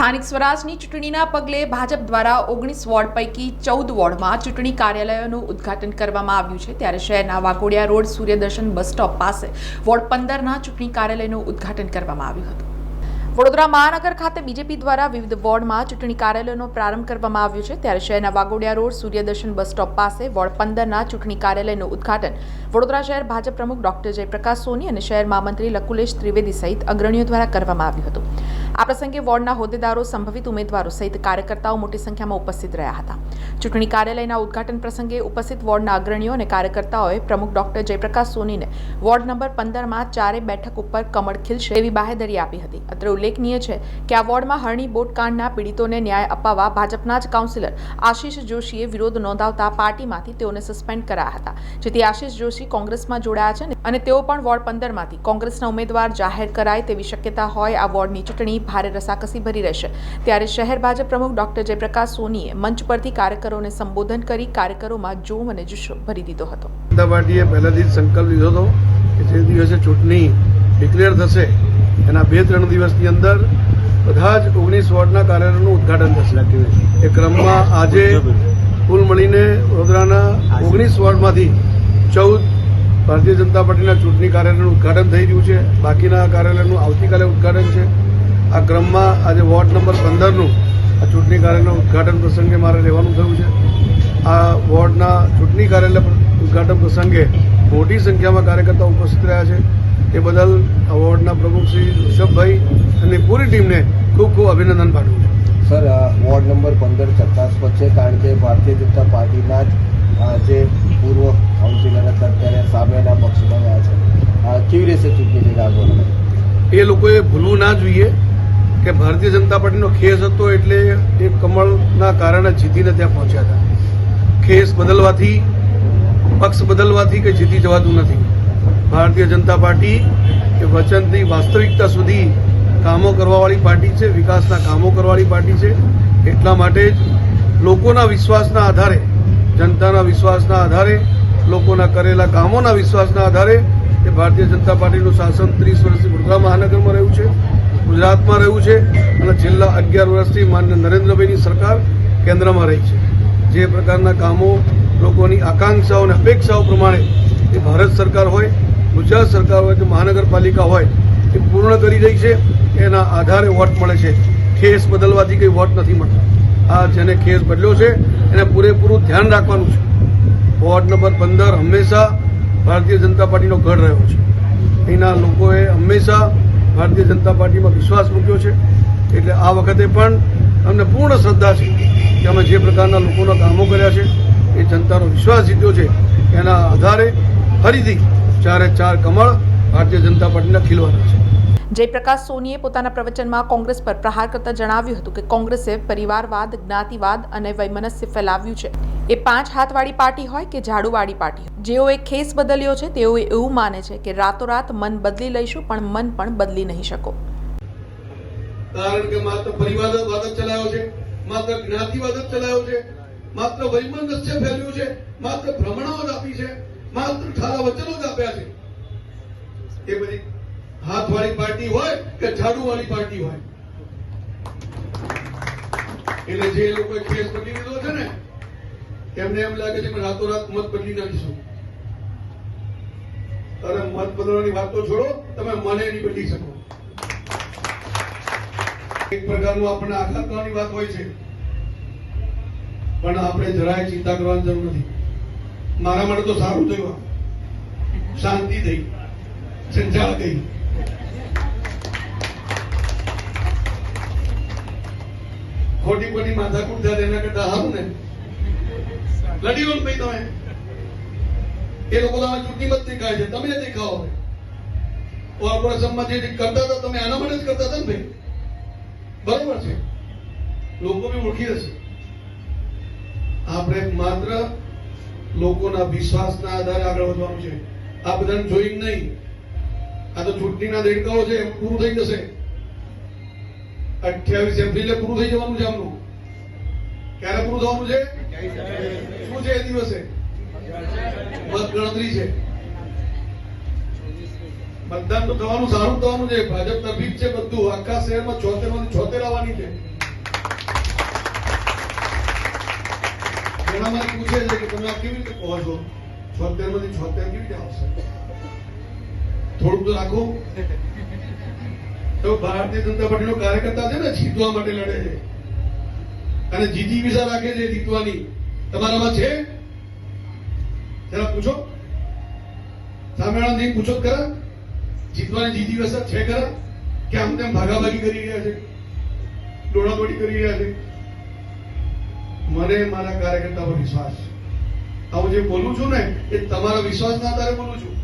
સ્થાનિક સ્વરાજની ચૂંટણીના પગલે ભાજપ દ્વારા 19 વોર્ડ પૈકી 14 વોર્ડમાં ચૂંટણી કાર્યાલયોનું ઉદ્ઘાટન કરવામાં આવ્યું છે। ત્યારે શહેરના Waghodia road Suryadarshan bus stop પાસે વોર્ડ 15ના ચૂંટણી કાર્યાલયનું ઉદ્ઘાટન કરવામાં આવ્યું હતું। વડોદરા મહાનગર ખાતે બીજેપી દ્વારા વિવિધ વોર્ડમાં ચૂંટણી કાર્યાલયનો પ્રારંભ કરવામાં આવ્યો છે। ત્યારે શહેરના Waghodia road Suryadarshan bus stop પાસે વોર્ડ 15ના ચૂંટણી કાર્યાલયનું ઉદ્ઘાટન વડોદરા શહેર ભાજપ પ્રમુખ ડોક્ટર જયપ્રકાશ સોની અને શહેર મહામંત્રી લકુલેશ ત્રિવેદી સહિત અગ્રણીઓ દ્વારા કરવામાં આવ્યું હતું। આ પ્રસંગે વોર્ડના હોદ્દેદારો, સંભવિત ઉમેદવારો સહિત કાર્યકર્તાઓ મોટી સંખ્યામાં ઉપસ્થિત રહ્યા હતા। ચૂંટણી કાર્યાલયના ઉદ્ઘાટન પ્રસંગે ઉપસ્થિત વોર્ડના અગ્રણીઓ અને કાર્યકર્તાઓએ પ્રમુખ ડોક્ટર જયપ્રકાશ સોનીને વોર્ડ નંબર 15માં 4 બેઠક ઉપર કમળ ખીલશે એવી બાહેધરી આપી હતી। અત્રે ઉલ્લેખનીય છે કે આ વોર્ડમાં હરણી બોટકાંડના પીડિતોને ન્યાય અપાવવા ભાજપના જ કાઉન્સિલર આશીષ જોશીએ વિરોધ નોંધાવતા પાર્ટીમાંથી તેઓને સસ્પેન્ડ કરાયા હતા, જેથી આશીષ જોશી કોંગ્રેસમાં જોડાયા છે અને તેઓ પણ વોર્ડ 15માંથી કોંગ્રેસના ઉમેદવાર જાહેર કરાય તેવી શક્યતા હોય। આ વોર્ડની ચૂંટણી ભારે રસાકસી ભરી રહેશે। ત્યારે શહેર ભાજપ પ્રમુખ ડોક્ટર જયપ્રકાશ સોનીએ મંચ પરથી કાર્યકરોને સંબોધન કરી કાર્યકરોમાં જોમ અને જુસ્સો ભરી દીધો હતો। જનતા પાર્ટીએ પહેલાથી જ સંકલ્પ લીધો હતો કે જે દિવસે ચૂંટણી ડિક્લેર થશે એના 2-3 દિવસની અંદર બધા જ 19 વોર્ડના કાર્યાલયનું ઉદ્ઘાટન થશે। એ ક્રમમાં આજે કુલ મળીને વડોદરાના 19 વોર્ડમાંથી 14 ભારતીય જનતા પાર્ટીના ચૂંટણી કાર્યાલયનું ઉદ્ઘાટન થઈ રહ્યું છે। બાકીના કાર્યાલયનું આવતીકાલે ઉદ્ઘાટન છે। આ ક્રમમાં આજે વોર્ડ નંબર 15નું આ ચૂંટણી કાર્યાલયના ઉદ્ઘાટન પ્રસંગે મારે રહેવાનું થયું છે। આ વોર્ડના ચૂંટણી કાર્યાલય ઉદ્ઘાટન પ્રસંગે મોટી સંખ્યામાં કાર્યકર્તાઓ ઉપસ્થિત રહ્યા છે। એ બદલ વોર્ડના પ્રમુખ શ્રી ઋષભભાઈ અને પૂરી ટીમને ખૂબ ખૂબ અભિનંદન પાઠવું છું। સર, વોર્ડ નંબર 15 ચકાસપદ છે, કારણ કે ભારતીય જનતા પાર્ટીના જ જે પૂર્વ કાઉન્સિલર હતા અત્યારે સામેના પક્ષમાં ગયા છે। કેવી રીતે ચૂંટણી આગળ એ લોકોએ ભૂલવું ના જોઈએ કે ભારતીય જનતા પાર્ટીનો ખેસ હતો એટલે એ કમળના કારણે જીતીને ત્યાં પહોંચ્યા હતા। ખેસ બદલવાથી, પક્ષ બદલવાથી કે જીતી જવાતું નથી। ભારતીય જનતા પાર્ટી એ વચનથી વાસ્તવિકતા સુધી કામો કરવાવાળી પાર્ટી છે, વિકાસના કામો કરવાવાળી પાર્ટી છે। એટલા માટે જ લોકોના વિશ્વાસના આધારે, જનતાના વિશ્વાસના આધારે, લોકોના કરેલા કામોના વિશ્વાસના આધારે એ ભારતીય જનતા પાર્ટીનું શાસન 30 વર્ષથી વડોદરા મહાનગરમાં રહ્યું છે, ગુજરાતમાં રહ્યું છે અને છેલ્લા 11 વર્ષથી માનનીય નરેન્દ્રભાઈની સરકાર કેન્દ્રમાં રહી છે। જે પ્રકારના કામો લોકોની આકાંક્ષાઓ અને અપેક્ષાઓ પ્રમાણે એ ભારત સરકાર હોય, ગુજરાત સરકાર હોય કે મહાનગરપાલિકા હોય એ પૂર્ણ કરી રહી છે। એના આધારે વોટ મળે છે। ખેસ બદલવાથી કંઈ વોટ નથી મળતો। આ જેને ખેસ બદલ્યો છે એને પૂરેપૂરું ધ્યાન રાખવાનું છે। વોર્ડ નંબર 15 હંમેશા ભારતીય જનતા પાર્ટીનો ગઢ રહ્યો છે। અહીંના લોકોએ હંમેશા ભારતીય જનતા પાર્ટીમાં વિશ્વાસ મૂક્યો છે। એટલે આ વખતે પણ અમને પૂર્ણ શ્રદ્ધા છે કે અમે જે પ્રકારના લોકોના કામો કર્યા છે, એ જનતાનો વિશ્વાસ જીત્યો છે। એના આધારે ફરીથી 4 કમળ ભારતીય જનતા પાર્ટીના ખીલવાના છે। જયપ્રકાશ સોનીએ પોતાના પ્રવચનમાં કોંગ્રેસ પર પ્રહાર કરતા જણાવ્યું હતું કે કોંગ્રેસે પરિવારવાદ, જ્ઞાતિવાદ અને વૈમનસ્ય ફેલાવ્યું છે। એ 5 હાથવાળી પાર્ટી હોય કે ઝાડુવાળી પાર્ટી, જેઓએ ખેસ બદલ્યો છે તેઓ એવું માને છે કે રાતોરાત મન બદલી લઈશું પણ મન પણ બદલી નહીં શકો। કારણ કે માત્ર પરિવારવાદ જ ચલાવ્યો છે, માત્ર જ્ઞાતિવાદ જ ચલાવ્યો છે, માત્ર વૈમનસ્ય ફેલ્યું છે, માત્ર ભ્રમણાઓ જ આપી છે, માત્ર ઠારા વચનો જ આપ્યા છે। એ બધી હાથવાળી પાર્ટી હોય કે ઝાડુવાળી પાર્ટી હોય, એટલે જે લોકોએ કેસ બદલી લીધો છે ને એમને એમ લાગે છે કે રાતોરાત મત બદલી નાખીશું। અરે મત બદલવાની વાત તો છોડો, તમે મને નહીં બદલી શકો। એક પ્રકારનું આપણને આઘાત કરવાની વાત હોય છે, પણ આપણે જરાય ચિંતા કરવાની જરૂર નથી। મારા માટે તો સારું થયું, શાંતિ થઈ, સંજાળ ગઈ। ખોટી ખોટી માથાકૂટ થાય એના કરતા સારું ને લડી લો ભાઈ। તમે એ લોકો તમે ચૂંટણી મત દેખાય છે, તમે દેખાઓ। કોર્પોરેશનમાં જે કરતા હતા તમે આના માટે જ કરતા હતા ને ભાઈ, બરોબર છે? લોકો બી ઓળખી હશે। આપણે માત્ર લોકોના વિશ્વાસના આધારે આગળ વધવાનું છે। આ બધાને જોઈને નહીં। આ તો ચૂંટણીના દેડકાઓ છે, પૂરું થઈ જશે। 28 એપ્રિલે પૂરું થઈ જવાનું છે આમનું। ક્યારે પૂરું થવાનું છે? શું છે એ દિવસે? મત ગણતરી છે। મતદાન તો થવાનું, સારું થવાનું છે। ભાજપ તરફી જ છે બધું। આખા શહેરમાં 76 માંથી 76 આવવાની છે। ઘણા મને પૂછે છે કે તમે આ કેવી રીતે કહો છો 76 માંથી 76 કેવી રીતે આવશે? થોડુંક તો રાખો. તો ભારતીય જનતા પાર્ટીનો કાર્યકર્તા છે ને, જીતવા માટે લડે છે અને જીતી વિશા રાખે છે જીતવાની. તમારામાં છે? જરા પૂછો, સામેવાળા નહીં પૂછો ખરા, જીતવાની જીતી વિશા છે ખરા કે આમ તેમ ભાગાભાગી કરી રહ્યા છે, દોડાદોડી કરી રહ્યા છે? મને મારા કાર્યકર્તા પર વિશ્વાસ છે. હું જે બોલું છું ને એ તમારા વિશ્વાસના આધારે બોલું છું.